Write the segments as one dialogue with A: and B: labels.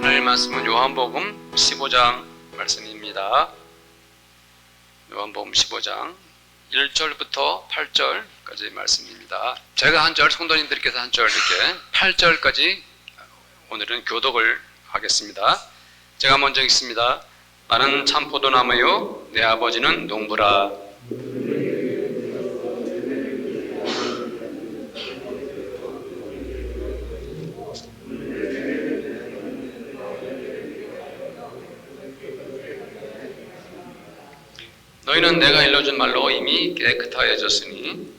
A: 오늘 말씀은 요한복음 15장 말씀입니다. 요한복음 15장 1절부터 8절까지 말씀입니다. 제가 한 절, 성도님들께서 한 절 이렇게 8절까지 오늘은 교독을 하겠습니다. 제가 먼저 읽습니다. 나는 참 포도나무요 내 아버지는 농부라. 너희는 내가 일러준 말로 이미 깨끗하여졌으니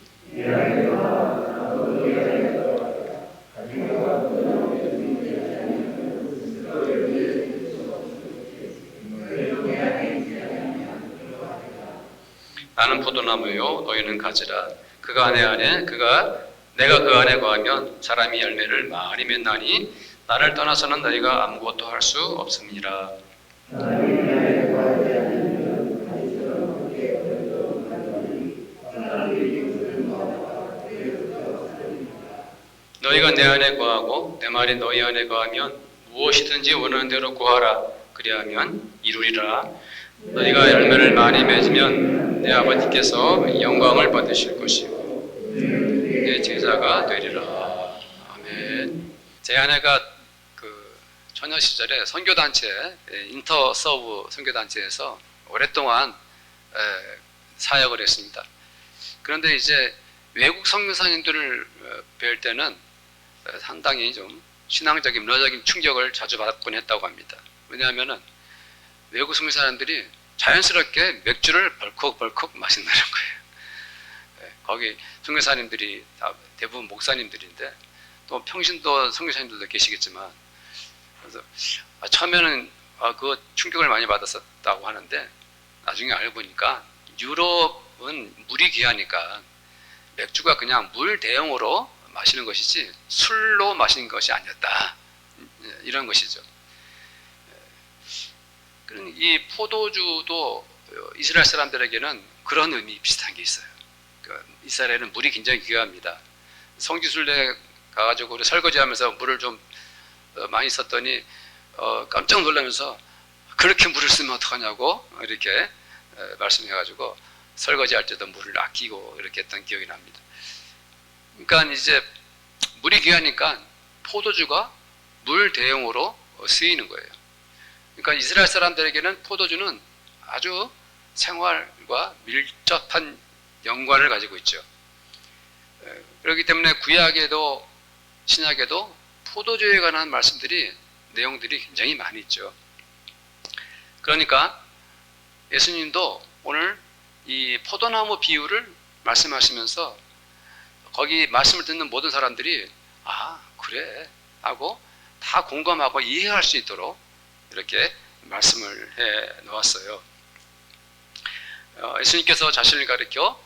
A: 나는 포도나무요 너희는 가지라. 그가 내 안에 내가 그 안에 거하면 사람이 열매를 많이 맺나니 나를 떠나서는 너희가 아무것도 할 수 없음이라. 너희가 내 안에 거하고 내 말이 너희 안에 거하면 무엇이든지 원하는 대로 구하라. 그리하면 이루리라. 너희가 열매를 많이 맺으면 내 아버지께서 영광을 받으실 것이고 내 제자가 되리라. 아멘. 제 아내가 그 처녀 시절에 선교단체 인터서브 선교단체에서 오랫동안 사역을 했습니다. 그런데 이제 외국 선교사님들을 뵐 때는 상당히 좀 신앙적인 문화적인 충격을 자주 받곤 했다고 합니다. 왜냐하면은 외국 선교사님들이 자연스럽게 맥주를 벌컥벌컥 마신다는 거예요. 거기 선교사님들이 다 대부분 목사님들인데 또 평신도 선교사님들도 계시겠지만 그래서 처음에는 그 충격을 많이 받았었다고 하는데 나중에 알고 보니까 유럽은 물이 귀하니까 맥주가 그냥 물 대용으로 마시는 것이지 술로 마시는 것이 아니었다. 이런 것이죠. 이 포도주도 이스라엘 사람들에게는 그런 의미 비슷한 게 있어요. 이스라엘은 물이 굉장히 귀합니다. 성지순례 가가지고 우리 설거지하면서 물을 좀 많이 썼더니 깜짝 놀라면서 그렇게 물을 쓰면 어떡하냐고 이렇게 말씀해가지고 설거지할 때도 물을 아끼고 이렇게 했던 기억이 납니다. 그러니까 이제 물이 귀하니까 포도주가 물 대용으로 쓰이는 거예요. 그러니까 이스라엘 사람들에게는 포도주는 아주 생활과 밀접한 연관을 가지고 있죠. 그렇기 때문에 구약에도 신약에도 포도주에 관한 말씀들이 내용들이 굉장히 많이 있죠. 그러니까 예수님도 오늘 이 포도나무 비유를 말씀하시면서 거기 말씀을 듣는 모든 사람들이 그래 하고 다 공감하고 이해할 수 있도록 이렇게 말씀을 해 놓았어요. 예수님께서 자신을 가리켜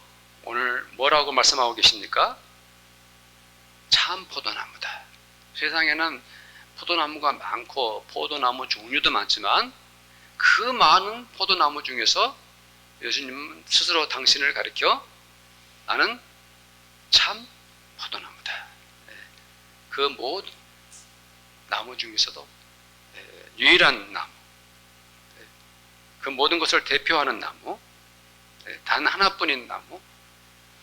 A: 오늘 뭐라고 말씀하고 계십니까? 참 포도나무다. 세상에는 포도나무가 많고 포도나무 종류도 많지만 그 많은 포도나무 중에서 예수님은 스스로 당신을 가리켜 나는 참 포도나무다. 그 모든 나무 중에서도 유일한 나무, 그 모든 것을 대표하는 나무, 단 하나뿐인 나무,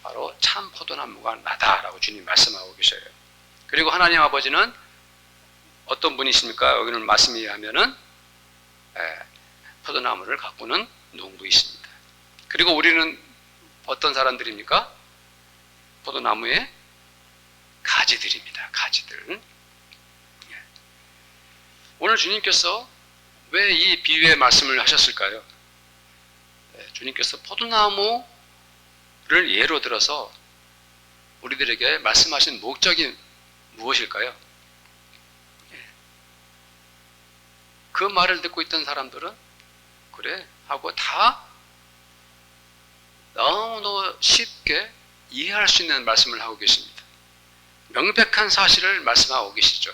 A: 바로 참 포도나무가 나다라고 주님 말씀하고 계셔요. 그리고 하나님 아버지는 어떤 분이십니까? 여기는 말씀에 의하면은 포도나무를 가꾸는 농부이십니다. 그리고 우리는 어떤 사람들입니까? 포도나무의 가지들입니다. 가지들. 오늘 주님께서 왜 이 비유의 말씀을 하셨을까요? 주님께서 포도나무를 예로 들어서 우리들에게 말씀하신 목적이 무엇일까요? 그 말을 듣고 있던 사람들은 그래 하고 다 너무너무 쉽게 이해할 수 있는 말씀을 하고 계십니다. 명백한 사실을 말씀하고 계시죠.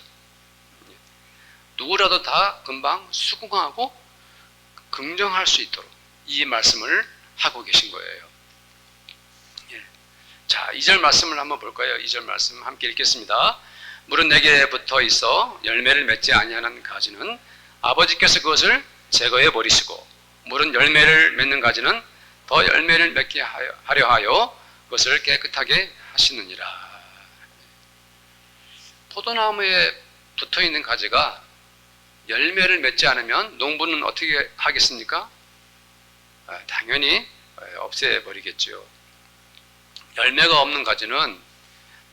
A: 누구라도 다 금방 수긍하고 긍정할 수 있도록 이 말씀을 하고 계신 거예요. 자, 2절 말씀을 한번 볼까요? 2절 말씀 함께 읽겠습니다. 물은 내게 붙어 있어 열매를 맺지 아니하는 가지는 아버지께서 그것을 제거해 버리시고 물은 열매를 맺는 가지는 더 열매를 맺게 하려 하여 그것을 깨끗하게 하시느니라. 포도나무에 붙어있는 가지가 열매를 맺지 않으면 농부는 어떻게 하겠습니까? 당연히 없애버리겠죠. 열매가 없는 가지는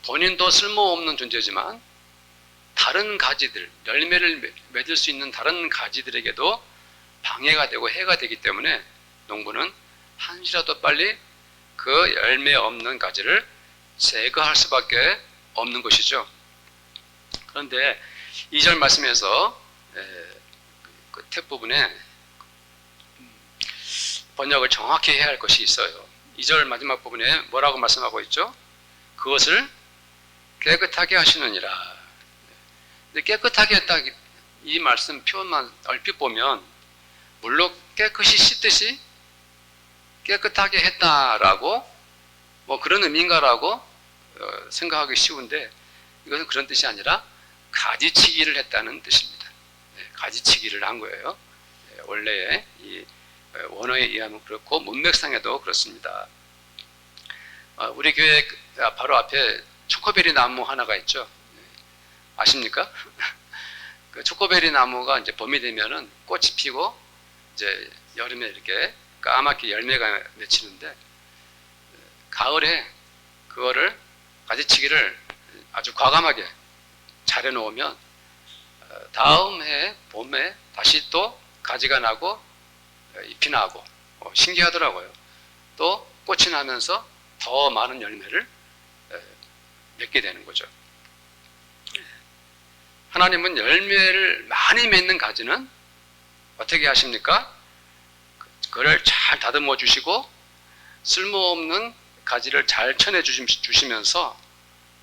A: 본인도 쓸모없는 존재지만 다른 가지들, 열매를 맺을 수 있는 다른 가지들에게도 방해가 되고 해가 되기 때문에 농부는 한시라도 빨리 그 열매 없는 가지를 제거할 수밖에 없는 것이죠. 그런데 2절 말씀에서 끝에 부분에 번역을 정확히 해야 할 것이 있어요. 2절 마지막 부분에 뭐라고 말씀하고 있죠? 그것을 깨끗하게 하시느니라. 근데 깨끗하게 했다, 이 말씀 표현만 얼핏 보면 물로 깨끗이 씻듯이 깨끗하게 했다라고 뭐 그런 의미인가라고 생각하기 쉬운데 이것은 그런 뜻이 아니라 가지치기를 했다는 뜻입니다. 가지치기를 한 거예요. 원래의 이 원어에 의하면 그렇고 문맥상에도 그렇습니다. 우리 교회 바로 앞에 초코베리 나무 하나가 있죠. 아십니까? 그 초코베리 나무가 이제 봄이 되면은 꽃이 피고 이제 여름에 이렇게 까맣게 열매가 맺히는데 가을에 그거를 가지치기를 아주 과감하게 잘 해놓으면 다음 해 봄에 다시 또 가지가 나고 잎이 나고 신기하더라고요. 또 꽃이 나면서 더 많은 열매를 맺게 되는 거죠. 하나님은 열매를 많이 맺는 가지는 어떻게 하십니까? 그걸 잘 다듬어 주시고 쓸모없는 가지를 잘 쳐내 주시면서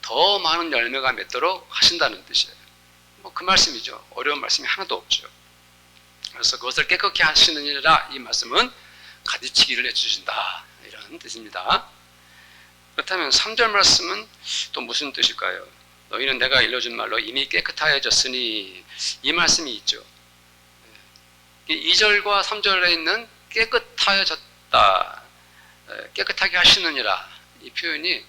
A: 더 많은 열매가 맺도록 하신다는 뜻이에요. 뭐 그 말씀이죠. 어려운 말씀이 하나도 없죠. 그래서 그것을 깨끗게 하시느니라, 이 말씀은 가지치기를 해주신다, 이런 뜻입니다. 그렇다면 3절 말씀은 또 무슨 뜻일까요? 너희는 내가 일러준 말로 이미 깨끗하여졌으니, 이 말씀이 있죠. 2절과 3절에 있는 깨끗하여졌다, 깨끗하게 하시느니라, 이 표현이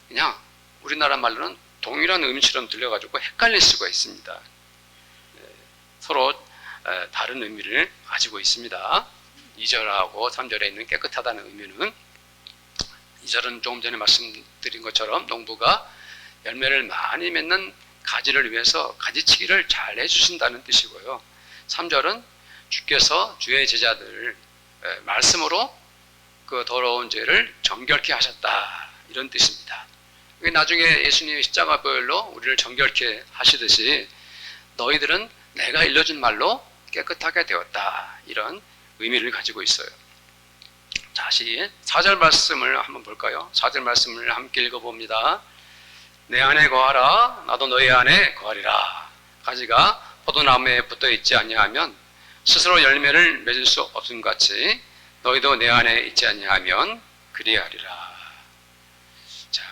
A: 그냥 우리나라 말로는 동일한 의미처럼 들려가지고 헷갈릴 수가 있습니다. 서로 다른 의미를 가지고 있습니다. 2절하고 3절에 있는 깨끗하다는 의미는, 2절은 조금 전에 말씀드린 것처럼 농부가 열매를 많이 맺는 가지를 위해서 가지치기를 잘 해주신다는 뜻이고요. 3절은 주께서 주의 제자들 말씀으로 그 더러운 죄를 정결케 하셨다, 이런 뜻입니다. 나중에 예수님의 십자가보혈로 우리를 정결케 하시듯이 너희들은 내가 일러준 말로 깨끗하게 되었다, 이런 의미를 가지고 있어요. 다시 4절 말씀을 한번 볼까요? 4절 말씀을 함께 읽어봅니다. 내 안에 거하라, 나도 너희 안에 거하리라. 가지가 포도나무에 붙어 있지 아니하면 스스로 열매를 맺을 수 없음 같이 너희도 내 안에 있지 아니하면 그리하리라. 자,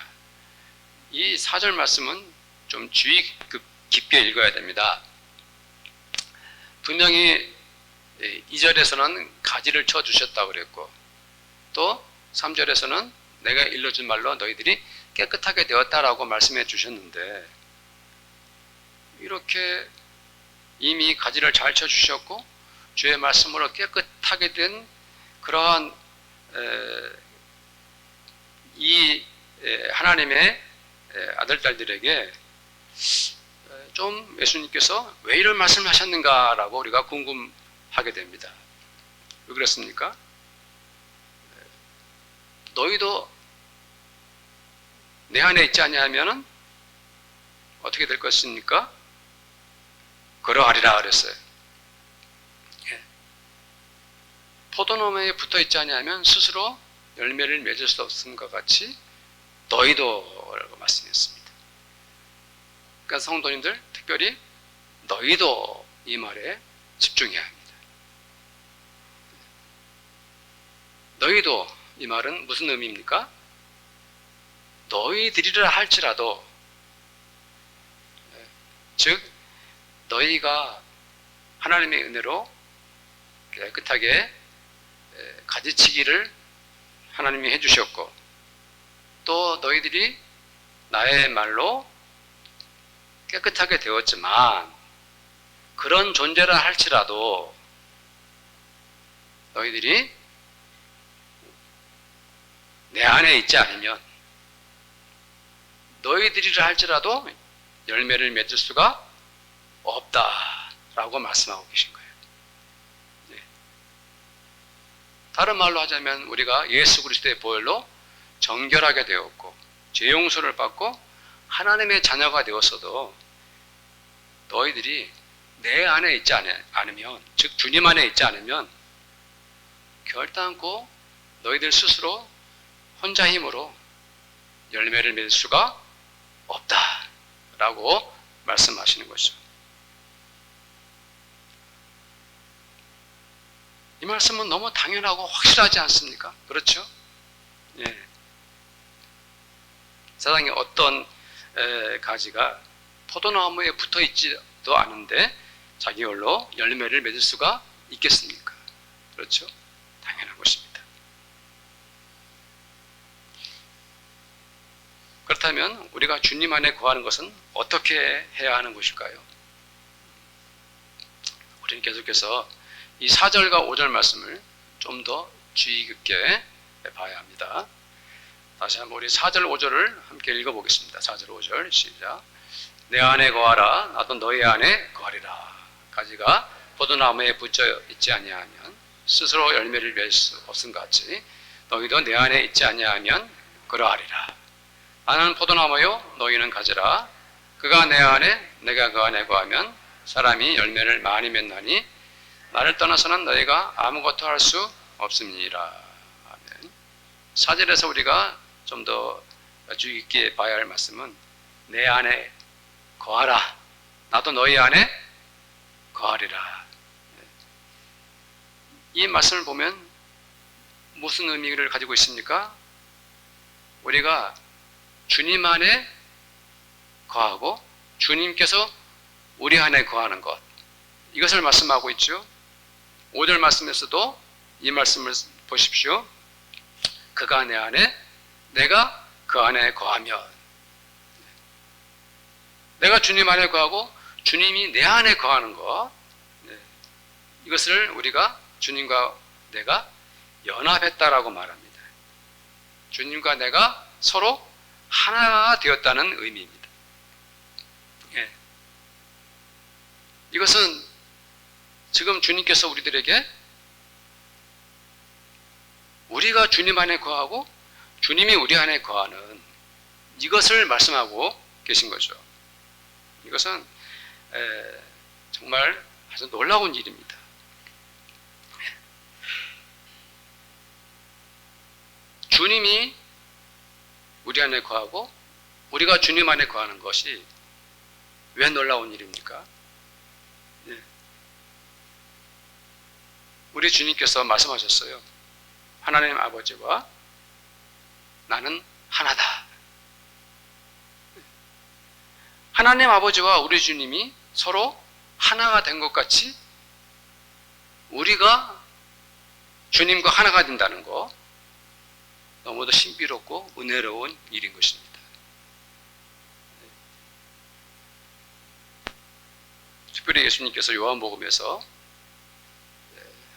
A: 이 4절 말씀은 좀 주의 깊게 읽어야 됩니다. 분명히 2절에서는 가지를 쳐주셨다고 그랬고, 또 3절에서는 내가 일러준 말로 너희들이 깨끗하게 되었다라고 말씀해 주셨는데, 이렇게 이미 가지를 잘 쳐주셨고 주의 말씀으로 깨끗하게 된 그러한 이 하나님의 아들, 딸들에게 좀 예수님께서 왜 이런 말씀을 하셨는가라고 우리가 궁금하게 됩니다. 왜 그렇습니까? 너희도 내 안에 있지 아니하면은 어떻게 될 것입니까? 그러하리라 그랬어요. 포도나무에 붙어 있지 아니하면 스스로 열매를 맺을 수 없음과 같이 너희도 라고 말씀했습니다. 그러니까 성도님들, 특별히 너희도 이 말에 집중해야 합니다. 너희도, 이 말은 무슨 의미입니까? 너희들이라 할지라도, 즉 너희가 하나님의 은혜로 깨끗하게 가지치기를 하나님이 해주셨고, 또 너희들이 나의 말로 깨끗하게 되었지만 그런 존재라 할지라도 너희들이 내 안에 있지 않으면 너희들이라 할지라도 열매를 맺을 수가 없다라고 말씀하고 계신 거예요. 네. 다른 말로 하자면 우리가 예수 그리스도의 보혈로 정결하게 되었고 죄 용서를 받고 하나님의 자녀가 되었어도 너희들이 내 안에 있지 않으면, 즉 주님 안에 있지 않으면 결단코 너희들 스스로 혼자 힘으로 열매를 맺을 수가 없다라고 말씀하시는 것이죠. 이 말씀은 너무 당연하고 확실하지 않습니까? 그렇죠? 예. 세상에 어떤 가지가 포도나무에 붙어 있지도 않은데 자기 홀로 열매를 맺을 수가 있겠습니까? 그렇죠? 당연한 것입니다. 그렇다면 우리가 주님 안에 거하는 것은 어떻게 해야 하는 것일까요? 우리는 계속해서 이 4절과 5절 말씀을 좀 더 주의 깊게 봐야 합니다. 다시 한번 우리 4절 5절을 함께 읽어보겠습니다. 4절 5절 시작. 내 안에 거하라 나도 너희 안에 거하리라. 가지가 포도나무에 붙여 있지 아니하면 스스로 열매를 맺을 수 없음 같이 너희도 내 안에 있지 아니하면 그러하리라. 나는 포도나무요 너희는 가지라. 그가 내 안에 내가 그 안에 거하면 사람이 열매를 많이 맺나니 나를 떠나서는 너희가 아무것도 할 수 없음이니라. 아멘. 4절에서 우리가 좀 더 주의 깊게 봐야 할 말씀은 내 안에 거하라. 나도 너희 안에 거하리라. 이 말씀을 보면 무슨 의미를 가지고 있습니까? 우리가 주님 안에 거하고 주님께서 우리 안에 거하는 것, 이것을 말씀하고 있죠. 5절 말씀에서도 이 말씀을 보십시오. 그가 내 안에 내가 그 안에 거하면, 내가 주님 안에 거하고 주님이 내 안에 거하는 것, 이것을 우리가 주님과 내가 연합했다라고 말합니다. 주님과 내가 서로 하나가 되었다는 의미입니다. 예. 이것은 지금 주님께서 우리들에게 우리가 주님 안에 거하고 주님이 우리 안에 거하는 이것을 말씀하고 계신 거죠. 이것은 정말 아주 놀라운 일입니다. 주님이 우리 안에 거하고 우리가 주님 안에 거하는 것이 왜 놀라운 일입니까? 우리 주님께서 말씀하셨어요. 하나님 아버지와 나는 하나다. 하나님 아버지와 우리 주님이 서로 하나가 된 것 같이 우리가 주님과 하나가 된다는 것, 너무도 신비롭고 은혜로운 일인 것입니다. 특별히 예수님께서 요한복음에서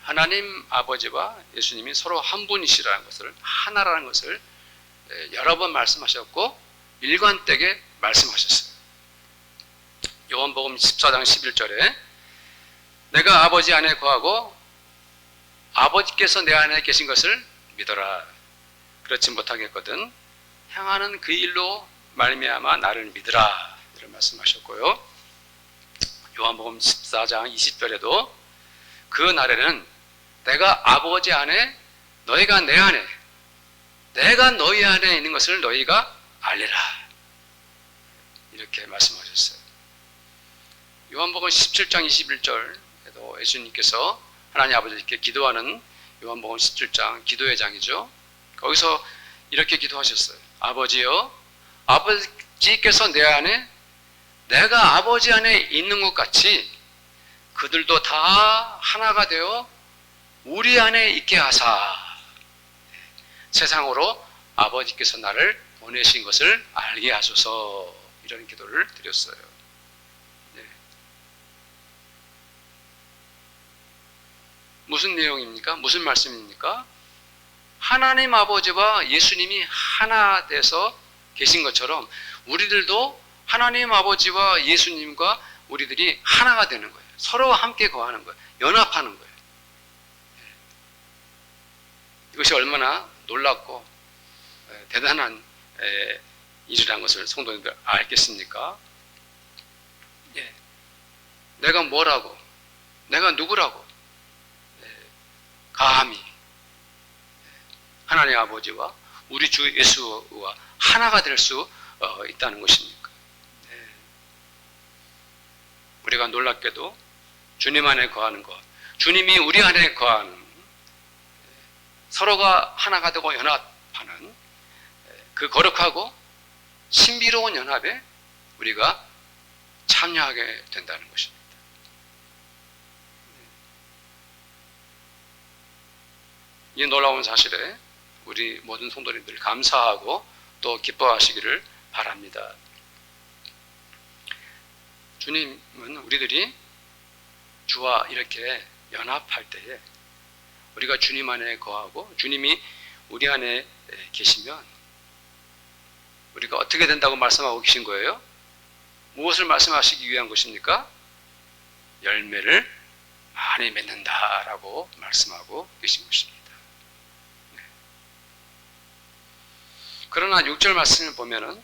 A: 하나님 아버지와 예수님이 서로 한 분이시라는 것을, 하나라는 것을 여러 번 말씀하셨고 일관되게 말씀하셨어요. 요한복음 14장 11절에 내가 아버지 안에 거하고 아버지께서 내 안에 계신 것을 믿어라. 그렇지 못하겠거든 향하는 그 일로 말미암아 나를 믿으라. 이런 말씀하셨고요. 요한복음 14장 20절에도 그 날에는 내가 아버지 안에 너희가 내 안에 내가 너희 안에 있는 것을 너희가 알리라. 이렇게 말씀하셨어요. 요한복음 17장 21절에도 예수님께서 하나님 아버지께 기도하는 요한복음 17장 기도의 장이죠. 거기서 이렇게 기도하셨어요. 아버지여, 아버지께서 내 안에 내가 아버지 안에 있는 것 같이 그들도 다 하나가 되어 우리 안에 있게 하사 세상으로 아버지께서 나를 보내신 것을 알게 하소서, 이런 기도를 드렸어요. 네. 무슨 내용입니까? 무슨 말씀입니까? 하나님 아버지와 예수님이 하나 돼서 계신 것처럼 우리들도 하나님 아버지와 예수님과 우리들이 하나가 되는 거예요. 서로 함께 거하는 거예요. 연합하는 거예요. 이것이 얼마나 놀랍고 대단한 일이라는 것을 성도님들 알겠습니까? 예. 내가 뭐라고, 내가 누구라고 감히 하나님 아버지와 우리 주 예수와 하나가 될 수 있다는 것입니까? 네. 우리가 놀랍게도 주님 안에 거하는 것, 주님이 우리 안에 거하는, 서로가 하나가 되고 연합하는 그 거룩하고 신비로운 연합에 우리가 참여하게 된다는 것입니다. 이 놀라운 사실에 우리 모든 성도님들 감사하고 또 기뻐하시기를 바랍니다. 주님은 우리들이 주와 이렇게 연합할 때에 우리가 주님 안에 거하고 주님이 우리 안에 계시면 우리가 어떻게 된다고 말씀하고 계신 거예요? 무엇을 말씀하시기 위한 것입니까? 열매를 많이 맺는다라고 말씀하고 계신 것입니다. 그러나 6절 말씀을 보면은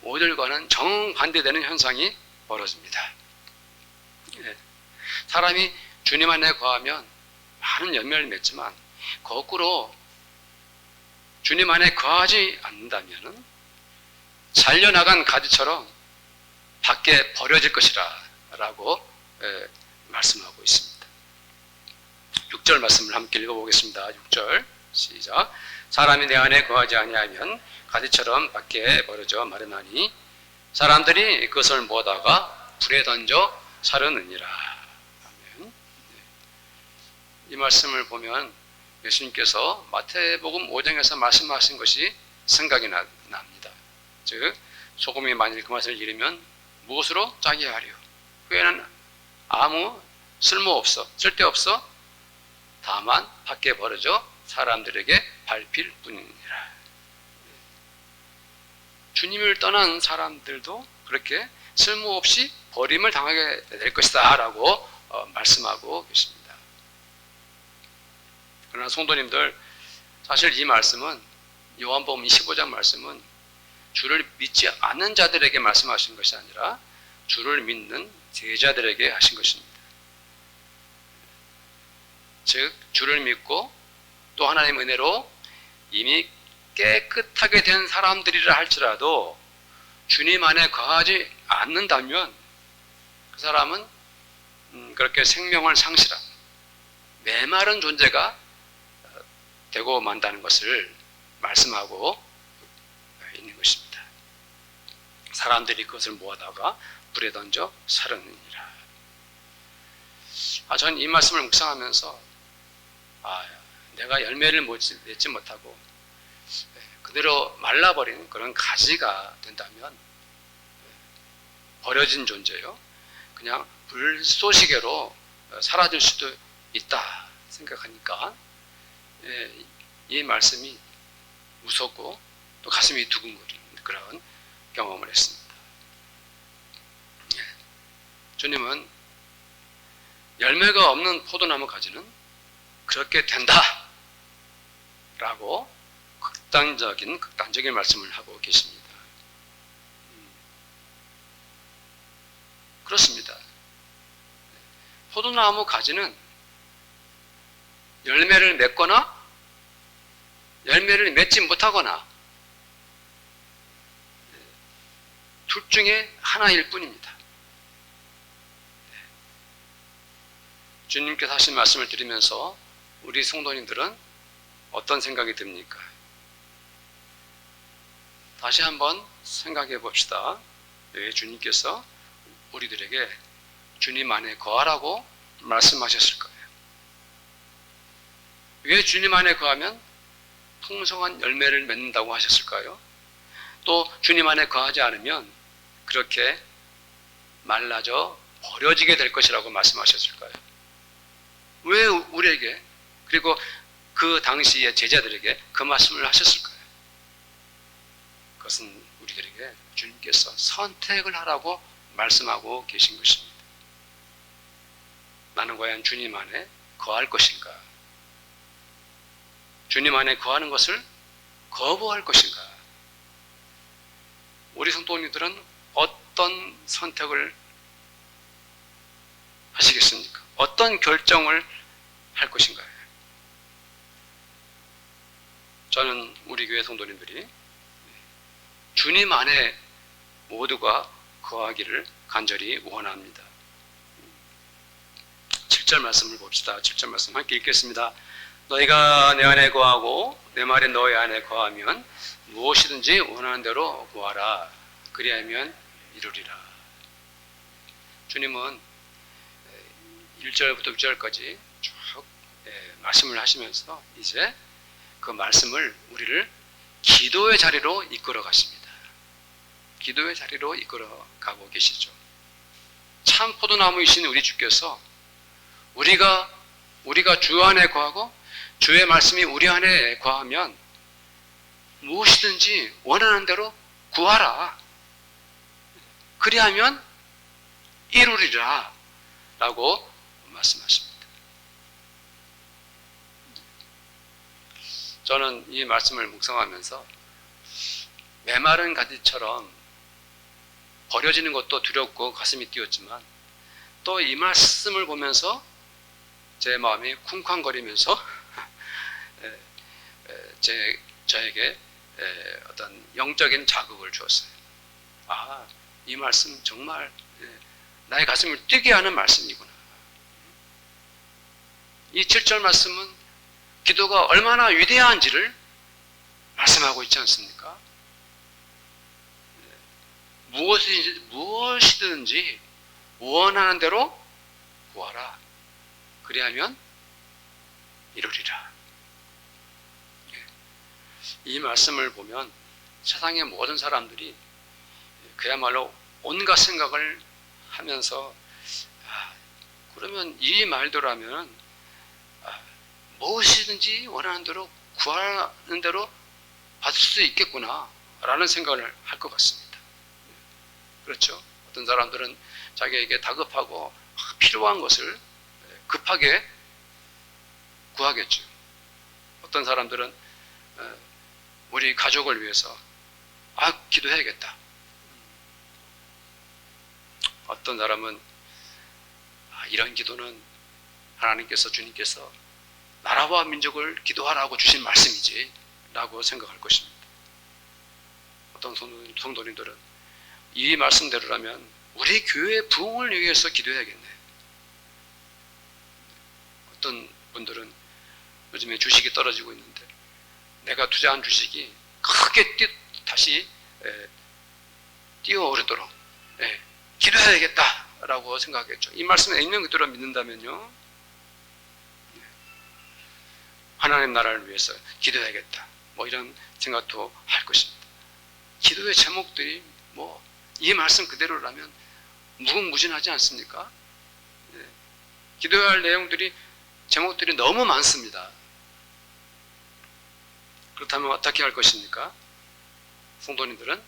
A: 5절과는 정반대되는 현상이 벌어집니다. 사람이 주님 안에 거하면 많은 열매를 맺지만 거꾸로 주님 안에 거하지 않는다면 잘려나간 가지처럼 밖에 버려질 것이라 라고 말씀하고 있습니다. 6절 말씀을 함께 읽어보겠습니다. 6절 시작. 사람이 내 안에 거하지 아니하면 가지처럼 밖에 버려져 마르나니 사람들이 그것을 모다가 불에 던져 사르느니라. 아멘. 이 말씀을 보면 예수님께서 마태복음 5장에서 말씀하신 것이 생각이 납니다. 즉 소금이 만일 그 맛을 잃으면 무엇으로 짜게 하려? 후에는 아무 쓸모없어, 쓸데없어, 다만 밖에 버려져 사람들에게 밟힐 뿐이니라. 주님을 떠난 사람들도 그렇게 쓸모없이 버림을 당하게 될 것이다 라고 말씀하고 계십니다. 그러나 성도님들, 사실 이 말씀은, 요한복음 25장 말씀은 주를 믿지 않는 자들에게 말씀하신 것이 아니라 주를 믿는 제자들에게 하신 것입니다. 즉 주를 믿고 또 하나님의 은혜로 이미 깨끗하게 된 사람들이라 할지라도 주님 안에 거하지 않는다면 그 사람은 그렇게 생명을 상실한 메마른 존재가 되고 만다는 것을 말씀하고 있는 것입니다. 사람들이 그것을 모아다가 불에 던져 사르느니라. 전 이 말씀을 묵상하면서 내가 열매를 맺지 못하고 그대로 말라버린 그런 가지가 된다면 버려진 존재요, 그냥 불쏘시개로 사라질 수도 있다 생각하니까 이 말씀이 무섭고 또 가슴이 두근거리는 그런 경험을 했습니다. 주님은 열매가 없는 포도나무 가지는 그렇게 된다 라고 극단적인 말씀을 하고 계십니다. 그렇습니다. 포도나무 가지는 열매를 맺거나 열매를 맺지 못하거나 둘 중에 하나일 뿐입니다. 주님께서 하신 말씀을 들으면서 우리 성도님들은 어떤 생각이 듭니까? 다시 한번 생각해 봅시다. 왜 주님께서 우리들에게 주님 안에 거하라고 말씀하셨을 거예요. 왜 주님 안에 거하면 풍성한 열매를 맺는다고 하셨을까요? 또 주님 안에 거하지 않으면 그렇게 말라져 버려지게 될 것이라고 말씀하셨을까요? 왜 우리에게, 그리고 그 당시의 제자들에게 그 말씀을 하셨을까요? 그것은 우리들에게 주님께서 선택을 하라고 말씀하고 계신 것입니다. 나는 과연 주님 안에 거할 것인가? 주님 안에 거하는 것을 거부할 것인가? 우리 성도님들은 어떤 선택을 하시겠습니까? 어떤 결정을 할 것인가요? 저는 우리 교회 성도님들이 주님 안에 모두가 거하기를 간절히 원합니다. 7절 말씀을 봅시다. 7절 말씀 함께 읽겠습니다. 너희가 내 안에 거하고 내 말이 너희 안에 거하면 무엇이든지 원하는 대로 구하라. 그리하면 이루리라. 주님은 1절부터 6절까지 쭉 말씀을 하시면서 이제 그 말씀을 우리를 기도의 자리로 이끌어 가십니다. 기도의 자리로 이끌어 가고 계시죠. 참 포도나무이신 우리 주께서 우리가 주 안에 거하고 주의 말씀이 우리 안에 거하면 무엇이든지 원하는 대로 구하라. 그리하면 이루리라 라고 말씀하십니다. 저는 이 말씀을 묵상하면서 메마른 가지처럼 버려지는 것도 두렵고 가슴이 뛰었지만 또 이 말씀을 보면서 제 마음이 쿵쾅거리면서 저에게 어떤 영적인 자극을 주었어요. 아, 이 말씀 정말 나의 가슴을 뛰게 하는 말씀이구나. 이 7절 말씀은 기도가 얼마나 위대한지를 말씀하고 있지 않습니까? 무엇이든지 원하는 대로 구하라. 그리하면 이루리라. 이 말씀을 보면 세상의 모든 사람들이 그야말로 온갖 생각을 하면서 그러면 이 말대로라면 무엇이든지 원하는 대로 구하는 대로 받을 수 있겠구나 라는 생각을 할 것 같습니다. 그렇죠? 어떤 사람들은 자기에게 다급하고 필요한 것을 급하게 구하겠죠. 어떤 사람들은 우리 가족을 위해서 기도해야겠다. 어떤 사람은 이런 기도는 하나님께서, 주님께서 나라와 민족을 기도하라고 주신 말씀이지 라고 생각할 것입니다. 어떤 성도님들은 이 말씀대로라면 우리 교회의 부흥을 위해서 기도해야겠네. 어떤 분들은 요즘에 주식이 떨어지고 있는데 내가 투자한 주식이 크게 다시 뛰어오르도록 기도해야겠다라고 생각하겠죠. 이 말씀에 있는 그대로 믿는다면요, 하나님 나라를 위해서 기도해야겠다, 뭐 이런 생각도 할 것입니다. 기도의 제목들이 이 말씀 그대로라면 무궁무진하지 않습니까? 기도해야 할 내용들이, 제목들이 너무 많습니다. 그렇다면 어떻게 할 것입니까? 성도님들은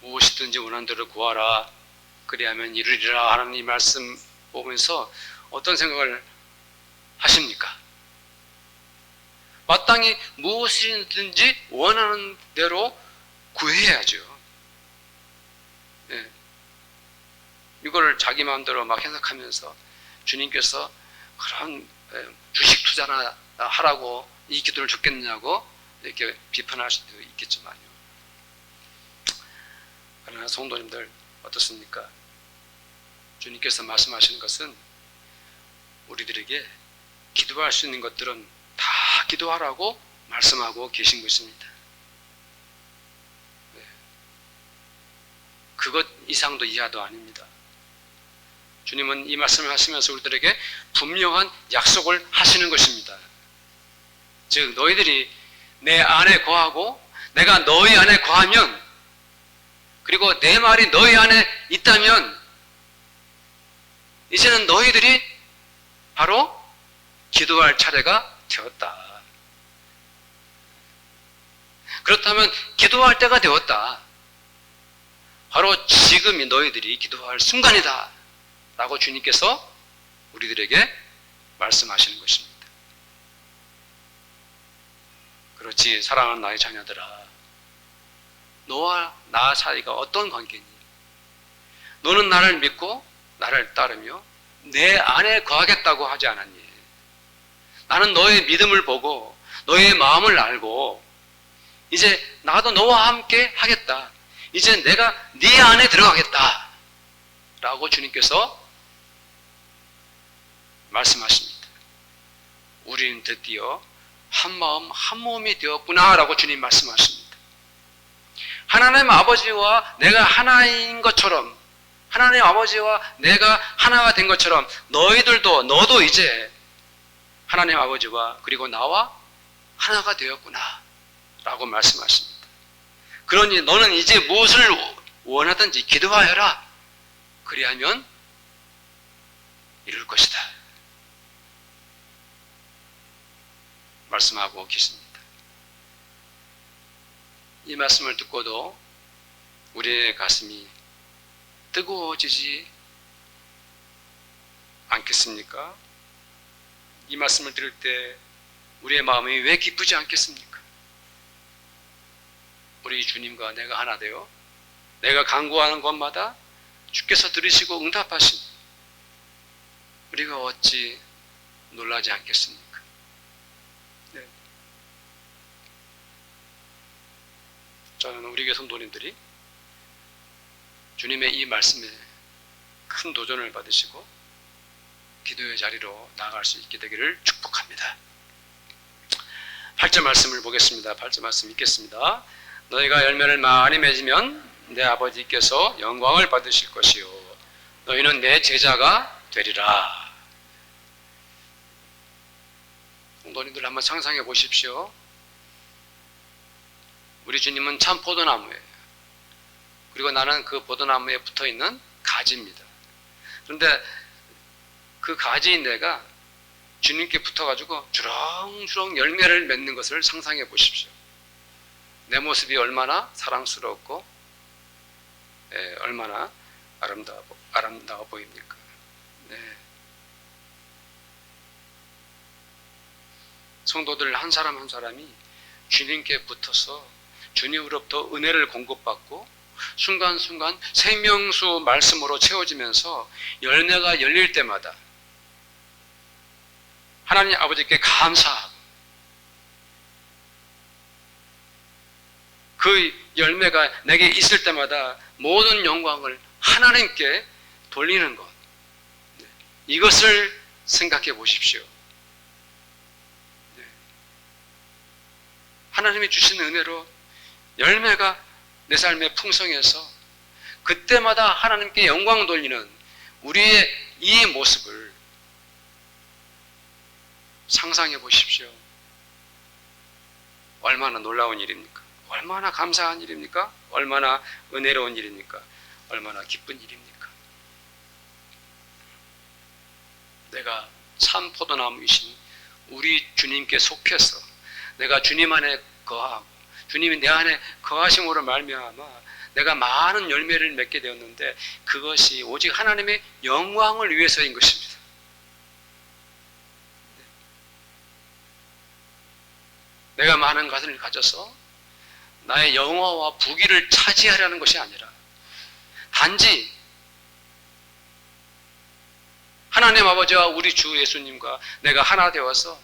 A: 무엇이든지 원하는 대로 구하라. 그리하면 이루리라 하는 이 말씀 보면서 어떤 생각을 하십니까? 마땅히 무엇이든지 원하는 대로 구해야죠. 이걸 자기 마음대로 막 해석하면서 주님께서 그런 주식 투자나 하라고 이 기도를 줬겠느냐고 이렇게 비판할 수도 있겠지만요. 그러나 성도님들 어떻습니까? 주님께서 말씀하시는 것은 우리들에게 기도할 수 있는 것들은 다 기도하라고 말씀하고 계신 것입니다. 그것 이상도 이하도 아닙니다. 주님은 이 말씀을 하시면서 우리들에게 분명한 약속을 하시는 것입니다. 즉 너희들이 내 안에 거하고 내가 너희 안에 거하면, 그리고 내 말이 너희 안에 있다면 이제는 너희들이 바로 기도할 차례가 되었다. 그렇다면 기도할 때가 되었다. 바로 지금이 너희들이 기도할 순간이다 라고 주님께서 우리들에게 말씀하시는 것입니다. 그렇지, 사랑하는 나의 자녀들아, 너와 나 사이가 어떤 관계니? 너는 나를 믿고 나를 따르며 내 안에 거하겠다고 하지 않았니? 나는 너의 믿음을 보고 너의 마음을 알고 이제 나도 너와 함께 하겠다. 이제 내가 네 안에 들어가겠다 라고 주님께서 말씀하십니다. 우리는 드디어 한 마음 한 몸이 되었구나 라고 주님 말씀하십니다. 하나님 아버지와 내가 하나인 것처럼, 하나님 아버지와 내가 하나가 된 것처럼 너희들도, 너도 이제 하나님 아버지와 그리고 나와 하나가 되었구나 라고 말씀하십니다. 그러니 너는 이제 무엇을 원하든지 기도하여라. 그리하면 이룰 것이다 말씀하고 계십니다. 이 말씀을 듣고도 우리의 가슴이 뜨거워지지 않겠습니까? 이 말씀을 들을 때 우리의 마음이 왜 기쁘지 않겠습니까? 우리 주님과 내가 하나 되어 내가 간구하는 것마다 주께서 들으시고 응답하신, 우리가 어찌 놀라지 않겠습니까? 네. 저는 우리 교회 성도님들이 주님의 이 말씀에 큰 도전을 받으시고 기도의 자리로 나아갈 수 있게 되기를 축복합니다. 8절 말씀을 보겠습니다. 8절 말씀 읽겠습니다. 너희가 열매를 많이 맺으면 내 아버지께서 영광을 받으실 것이요 너희는 내 제자가 되리라. 성도님들 한번 상상해 보십시오. 우리 주님은 참 포도나무예요. 그리고 나는 그 포도나무에 붙어있는 가지입니다. 그런데 그 가지인 내가 주님께 붙어가지고 주렁주렁 열매를 맺는 것을 상상해 보십시오. 내 모습이 얼마나 사랑스럽고 얼마나 아름다워 보입니까? 네. 성도들 한 사람 한 사람이 주님께 붙어서 주님으로부터 은혜를 공급받고 순간순간 생명수 말씀으로 채워지면서 열매가 열릴 때마다 하나님 아버지께 감사하고 그 열매가 내게 있을 때마다 모든 영광을 하나님께 돌리는 것, 이것을 생각해 보십시오. 하나님이 주신 은혜로 열매가 내 삶에 풍성해서 그때마다 하나님께 영광 돌리는 우리의 이 모습을 상상해 보십시오. 얼마나 놀라운 일입니까? 얼마나 감사한 일입니까? 얼마나 은혜로운 일입니까? 얼마나 기쁜 일입니까? 내가 참 포도나무이신 우리 주님께 속해서 내가 주님 안에 거하고 주님이 내 안에 거하심으로 말미암아 내가 많은 열매를 맺게 되었는데 그것이 오직 하나님의 영광을 위해서인 것입니다. 내가 많은 것을 가져서 나의 영화와 부귀를 차지하려는 것이 아니라 단지 하나님 아버지와 우리 주 예수님과 내가 하나 되어서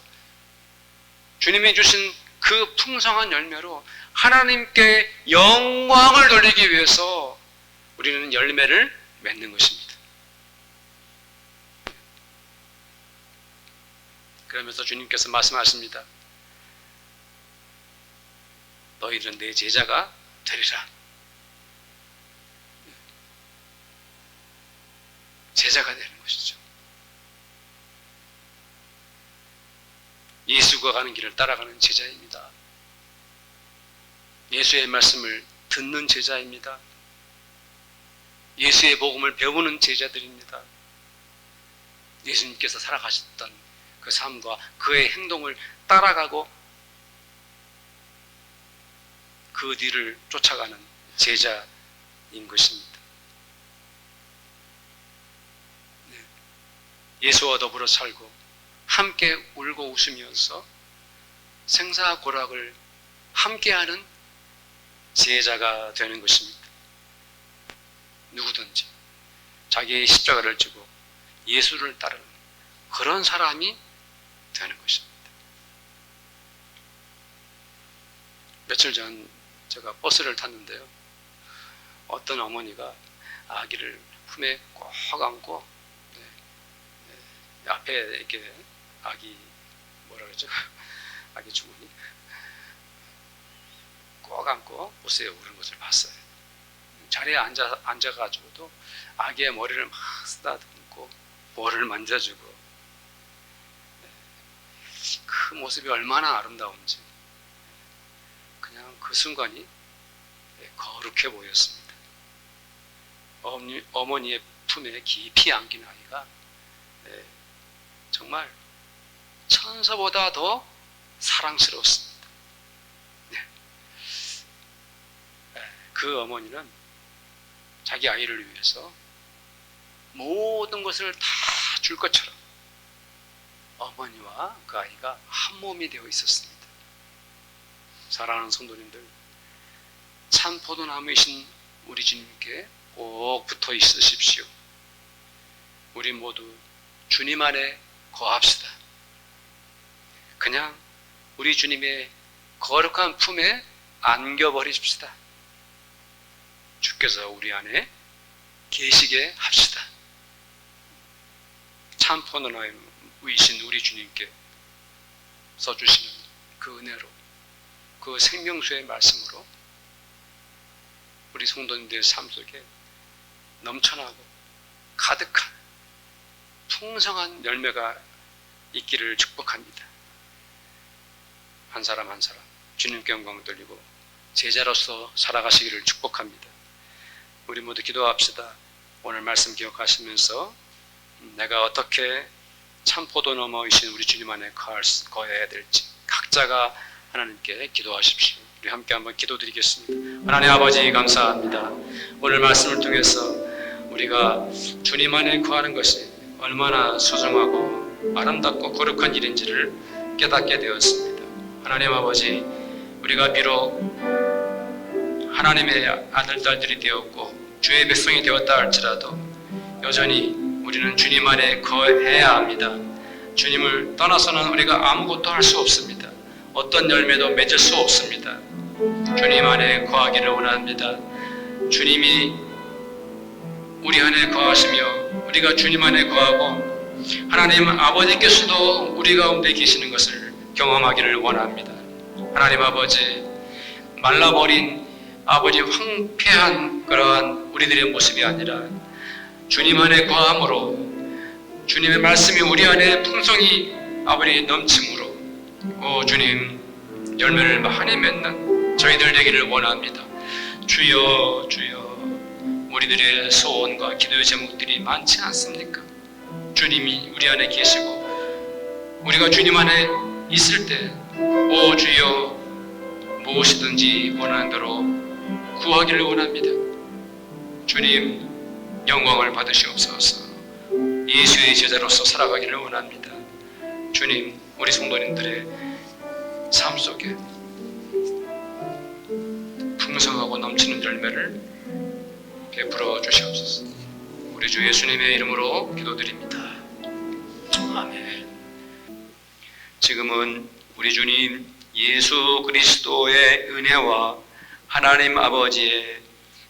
A: 주님이 주신 그 풍성한 열매로 하나님께 영광을 돌리기 위해서 우리는 열매를 맺는 것입니다. 그러면서 주님께서 말씀하십니다. 너희들은 내 제자가 되리라. 제자가 되는 것이죠. 예수가 가는 길을 따라가는 제자입니다. 예수의 말씀을 듣는 제자입니다. 예수의 복음을 배우는 제자들입니다. 예수님께서 살아가셨던 그 삶과 그의 행동을 따라가고 그 뒤를 쫓아가는 제자인 것입니다. 예수와 더불어 살고 함께 울고 웃으면서 생사고락을 함께하는 제자가 되는 것입니다. 누구든지 자기의 십자가를 지고 예수를 따르는 그런 사람이 되는 것입니다. 며칠 전 제가 버스를 탔는데요. 어떤 어머니가 아기를 품에 꼭 안고 앞에 이렇게 아기 뭐라 그러죠? 아기 주머니 꼭 안고 버스에 오르는 것을 봤어요. 자리에 앉아가지고도 아기의 머리를 막 쓰다듬고 볼을 만져주고 그 모습이 얼마나 아름다운지 그냥 그 순간이 거룩해 보였습니다. 어머니의 품에 깊이 안긴 아이가 정말 천사보다 더 사랑스러웠습니다. 그 어머니는 자기 아이를 위해서 모든 것을 다 줄 것처럼 어머니와 그 아이가 한 몸이 되어 있었습니다. 사랑하는 성도님들, 참 포도나무이신 우리 주님께 꼭 붙어 있으십시오. 우리 모두 주님 안에 거합시다. 그냥 우리 주님의 거룩한 품에 안겨버리십시다. 주께서 우리 안에 계시게 합시다. 참 포도나무이신 우리 주님께 써주시는 그 은혜로, 그 생명수의 말씀으로 우리 성도님들의 삶 속에 넘쳐나고 가득한 풍성한 열매가 있기를 축복합니다. 한 사람 한 사람 주님께 영광을 돌리고 제자로서 살아가시기를 축복합니다. 우리 모두 기도합시다. 오늘 말씀 기억하시면서 내가 어떻게 참 포도나무이신 우리 주님 안에 거해야 될지 각자가 하나님께 기도하십시오. 우리 함께 한번 기도드리겠습니다. 하나님 아버지 감사합니다. 오늘 말씀을 통해서 우리가 주님 안에 거하는 것이 얼마나 소중하고 아름답고 거룩한 일인지를 깨닫게 되었습니다. 하나님 아버지, 우리가 비록 하나님의 아들, 딸들이 되었고 주의 백성이 되었다 할지라도 여전히 우리는 주님 안에 거해야 합니다. 주님을 떠나서는 우리가 아무것도 할 수 없습니다. 어떤 열매도 맺을 수 없습니다. 주님 안에 거하기를 원합니다. 주님이 우리 안에 거하시며 우리가 주님 안에 거하고 하나님 아버지께서도 우리 가운데 계시는 것을 경험하기를 원합니다. 하나님 아버지, 말라버린 아버지 황폐한 그러한 우리들의 모습이 아니라 주님 안에 거함으로 주님의 말씀이 우리 안에 풍성히 아버지 넘침으로 주님 열매를 많이 맺는 저희들 되기를 원합니다. 주여 주여, 우리들의 소원과 기도의 제목들이 많지 않습니까? 주님이 우리 안에 계시고 우리가 주님 안에 있을 때 주여 무엇이든지 원하는 대로 구하기를 원합니다. 주님 영광을 받으시옵소서. 예수의 제자로서 살아가기를 원합니다. 주님, 우리 성도님들의 삶 속에 풍성하고 넘치는 열매를 베풀어 주시옵소서. 우리 주 예수님의 이름으로 기도드립니다. 아멘. 지금은 우리 주님 예수 그리스도의 은혜와 하나님 아버지의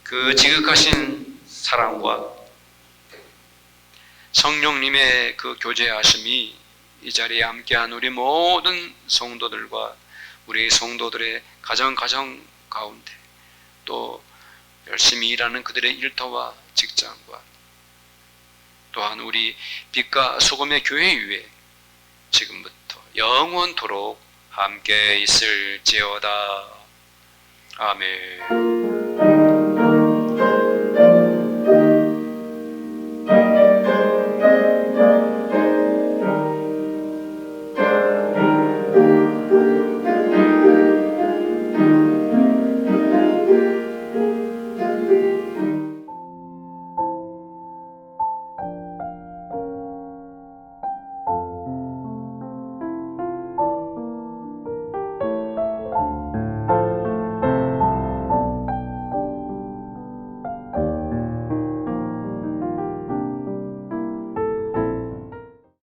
A: 그 지극하신 사랑과 성령님의 그 교제하심이 이 자리에 함께한 우리 모든 성도들과 우리 성도들의 가정 가운데 또 열심히 일하는 그들의 일터와 직장과 또한 우리 빛과 소금의 교회 위에 지금부터 영원토록 함께 있을지어다. 아멘.